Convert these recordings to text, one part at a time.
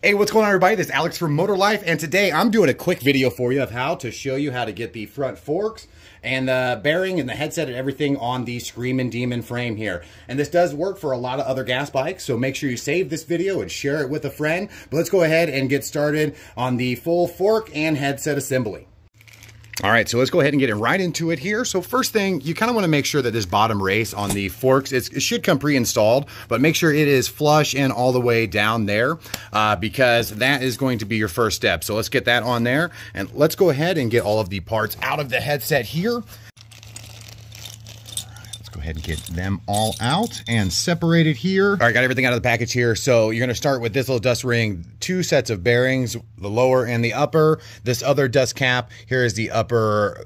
Hey, what's going on, everybody? This is Alex from Motor Life, and today I'm doing a quick video for you of how to show you how to get the front forks and the bearing and the headset and everything on the Screamin Demon frame here. And this does work for a lot of other gas bikes, so make sure you save this video and share it with a friend. But let's go ahead and get started on the full fork and headset assembly. All right, so let's go ahead and get right into it here. So first thing, you kind of want to make sure that this bottom race on the forks, it should come pre-installed, but make sure it is flush and all the way down there because that is going to be your first step. So let's get that on there, and let's go ahead and get all of the parts out of the headset here. Go ahead and get them all out and separated here. All right, got everything out of the package here. So you're gonna start with this little dust ring, two sets of bearings, the lower and the upper. This other dust cap, here is the upper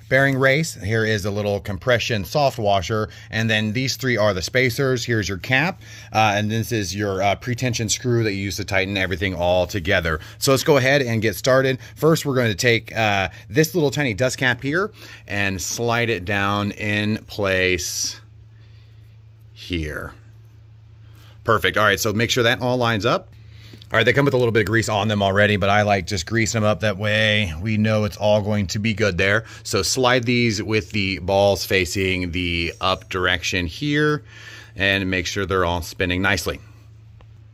bearing race. Here is a little compression soft washer. And then these three are the spacers. Here's your cap. And this is your pre-tension screw that you use to tighten everything all together. So let's go ahead and get started. First, we're gonna take this little tiny dust cap here and slide it down in place here. Perfect. All right, so make sure that all lines up. All right, they come with a little bit of grease on them already, but I like just greasing them up that way. We know it's all going to be good there. So slide these with the balls facing the up direction here and make sure they're all spinning nicely.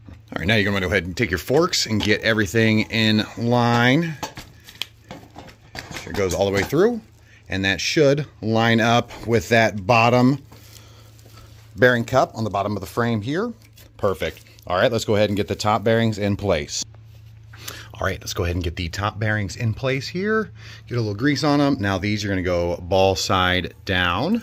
All right, now you're gonna go ahead and take your forks and get everything in line. Sure it goes all the way through. And that should line up with that bottom bearing cup on the bottom of the frame here. Perfect. All right, let's go ahead and get the top bearings in place. All right, let's go ahead and get the top bearings in place here. Get a little grease on them. Now these are gonna go ball side down.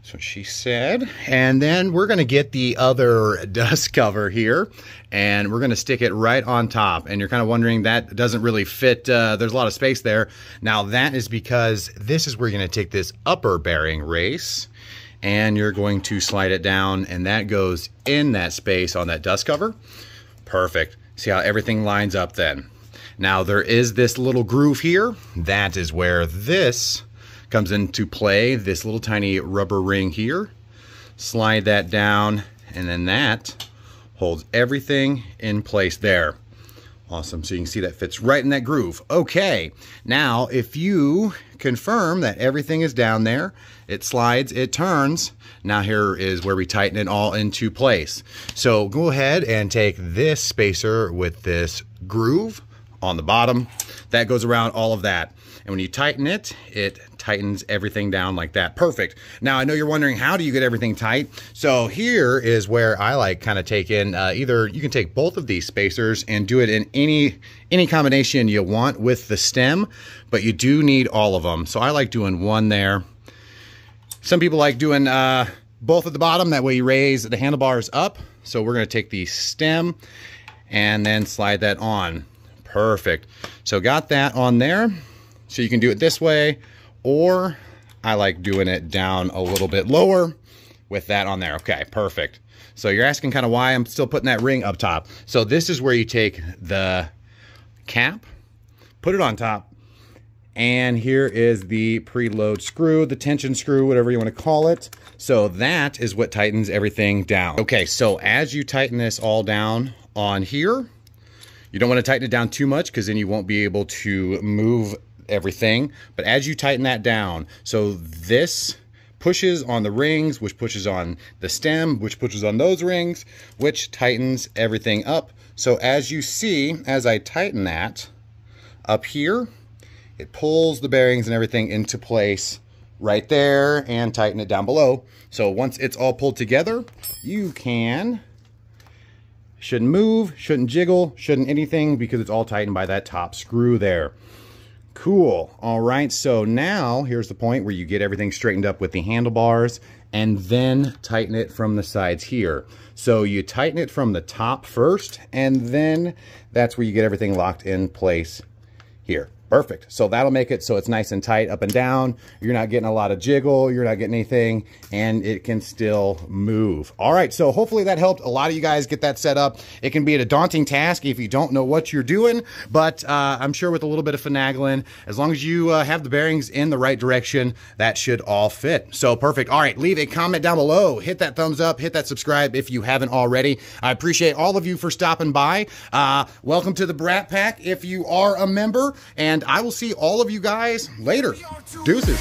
That's what she said. And then we're gonna get the other dust cover here and we're gonna stick it right on top. And you're kind of wondering, that doesn't really fit, there's a lot of space there. Now that is because this is where you're gonna take this upper bearing race and you're going to slide it down, and that goes in that space on that dust cover. Perfect. See how everything lines up then. Now there is this little groove here. That is where this comes into play, this little tiny rubber ring here. Slide that down, and then that holds everything in place there. Awesome, so you can see that fits right in that groove. Okay, now if you confirm that everything is down there, it slides, it turns. Now here is where we tighten it all into place. So go ahead and take this spacer with this groove on the bottom. That goes around all of that. And when you tighten it, it tightens everything down like that. Perfect. Now I know you're wondering, how do you get everything tight? So here is where I like kind of take in, either you can take both of these spacers and do it in any combination you want with the stem, but you do need all of them. So I like doing one there. Some people like doing both at the bottom, that way you raise the handlebars up. So we're gonna take the stem and then slide that on. Perfect. So got that on there. So you can do it this way, or I like doing it down a little bit lower with that on there. Okay, perfect. So you're asking kind of why I'm still putting that ring up top. So this is where you take the cap, put it on top, and here is the preload screw, the tension screw, whatever you want to call it. So that is what tightens everything down. Okay, so as you tighten this all down on here, you don't want to tighten it down too much because then you won't be able to move everything. But as you tighten that down, so this pushes on the rings, which pushes on the stem, which pushes on those rings, which tightens everything up. So as you see, as I tighten that up here, it pulls the bearings and everything into place right there and tighten it down below. So once it's all pulled together, you shouldn't move, shouldn't jiggle, shouldn't anything, because it's all tightened by that top screw there. Cool. All right, so now here's the point where you get everything straightened up with the handlebars and then tighten it from the sides here. So you tighten it from the top first, and then that's where you get everything locked in place here. Perfect. So that'll make it so it's nice and tight up and down. You're not getting a lot of jiggle. You're not getting anything, and it can still move. All right. So hopefully that helped a lot of you guys get that set up. It can be a daunting task if you don't know what you're doing, but I'm sure with a little bit of finagling, as long as you have the bearings in the right direction, that should all fit. So perfect. All right. Leave a comment down below. Hit that thumbs up. Hit that subscribe if you haven't already. I appreciate all of you for stopping by. Welcome to the Brat Pack if you are a member, and I will see all of you guys later. Deuces.